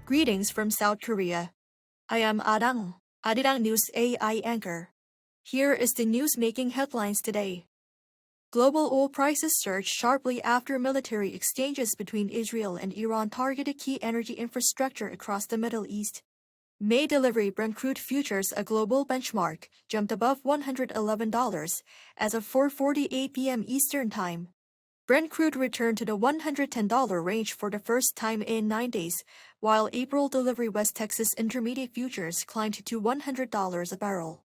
Greetings from South Korea. I am Arirang News AI anchor. Here is the news making headlines today. Global oil prices surged sharply after military exchanges between Israel and Iran targeted key energy infrastructure across the Middle East. May delivery Brent crude futures, a global benchmark, jumped above $111 as of 4:48 p.m. Eastern Time. Brent crude returned to the $110 range for the first time in 9 days, while April delivery West Texas Intermediate futures climbed to $100 a barrel.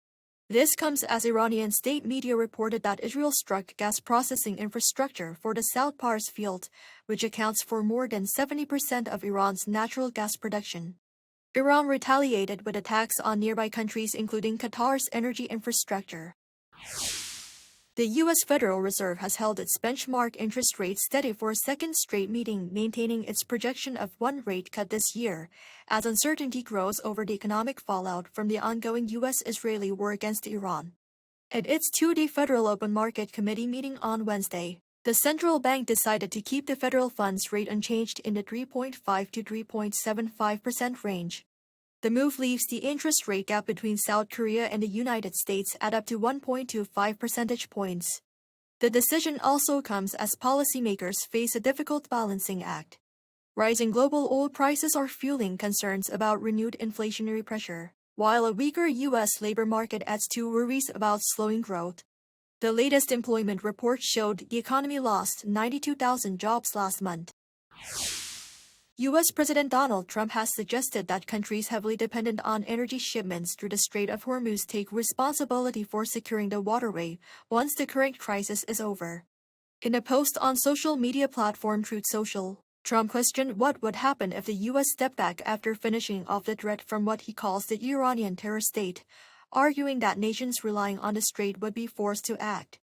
This comes as Iranian state media reported that Israel struck gas processing infrastructure for the South Pars field, which accounts for more than 70% of Iran's natural gas production. Iran retaliated with attacks on nearby countries including Qatar's energy infrastructure. The U.S. Federal Reserve has held its benchmark interest rate steady for a second straight meeting, maintaining its projection of one rate cut this year, as uncertainty grows over the economic fallout from the ongoing U.S.-Israeli war against Iran. At its two-day Federal Open Market Committee meeting on Wednesday, the central bank decided to keep the federal funds rate unchanged in the 3.5 to 3.75% range. The move leaves the interest rate gap between South Korea and the United States at up to 1.25 percentage points. The decision also comes as policymakers face a difficult balancing act. Rising global oil prices are fueling concerns about renewed inflationary pressure, while a weaker U.S. labor market adds to worries about slowing growth. The latest employment report showed the economy lost 92,000 jobs last month. U.S. President Donald Trump has suggested that countries heavily dependent on energy shipments through the Strait of Hormuz take responsibility for securing the waterway once the current crisis is over. In a post on social media platform Truth Social, Trump questioned what would happen if the U.S. stepped back after finishing off the threat from what he calls the Iranian terror state, arguing that nations relying on the strait would be forced to act.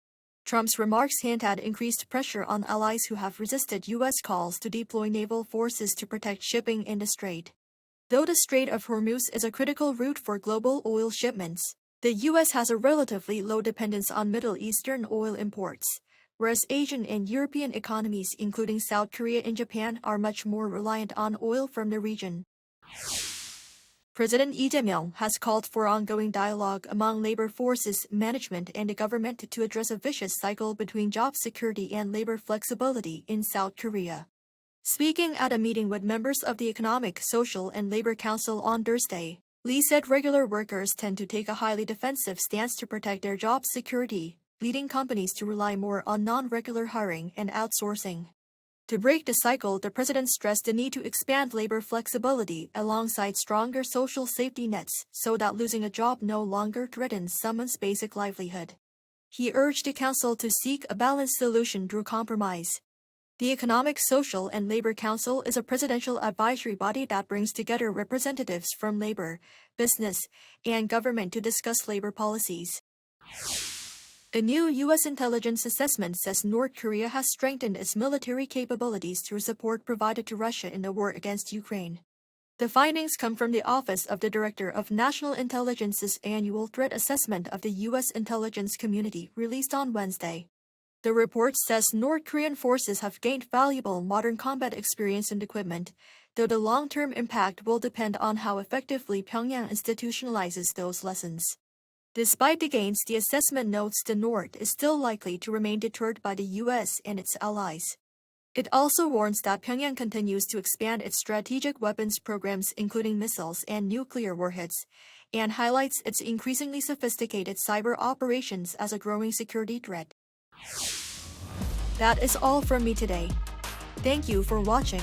Trump's remarks hint at increased pressure on allies who have resisted U.S. calls to deploy naval forces to protect shipping in the strait. Though the Strait of Hormuz is a critical route for global oil shipments, the U.S. has a relatively low dependence on Middle Eastern oil imports, whereas Asian and European economies, including South Korea and Japan, are much more reliant on oil from the region. President Lee Jae-myung has called for ongoing dialogue among labor forces, management, and the government to address a vicious cycle between job security and labor flexibility in South Korea. Speaking at a meeting with members of the Economic, Social, and Labor Council on Thursday, Lee said regular workers tend to take a highly defensive stance to protect their job security, leading companies to rely more on non-regular hiring and outsourcing. To break the cycle, the president stressed the need to expand labor flexibility alongside stronger social safety nets so that losing a job no longer threatens someone's basic livelihood. He urged the council to seek a balanced solution through compromise. The Economic, Social, and Labor Council is a presidential advisory body that brings together representatives from labor, business, and government to discuss labor policies. A new U.S. intelligence assessment says North Korea has strengthened its military capabilities through support provided to Russia in the war against Ukraine. The findings come from the Office of the Director of National Intelligence's annual threat assessment of the U.S. intelligence community released on Wednesday. The report says North Korean forces have gained valuable modern combat experience and equipment, though the long-term impact will depend on how effectively Pyongyang institutionalizes those lessons. Despite the gains, the assessment notes the North is still likely to remain deterred by the U.S. and its allies. It also warns that Pyongyang continues to expand its strategic weapons programs, including missiles and nuclear warheads, and highlights its increasingly sophisticated cyber operations as a growing security threat. That is all from me today. Thank you for watching.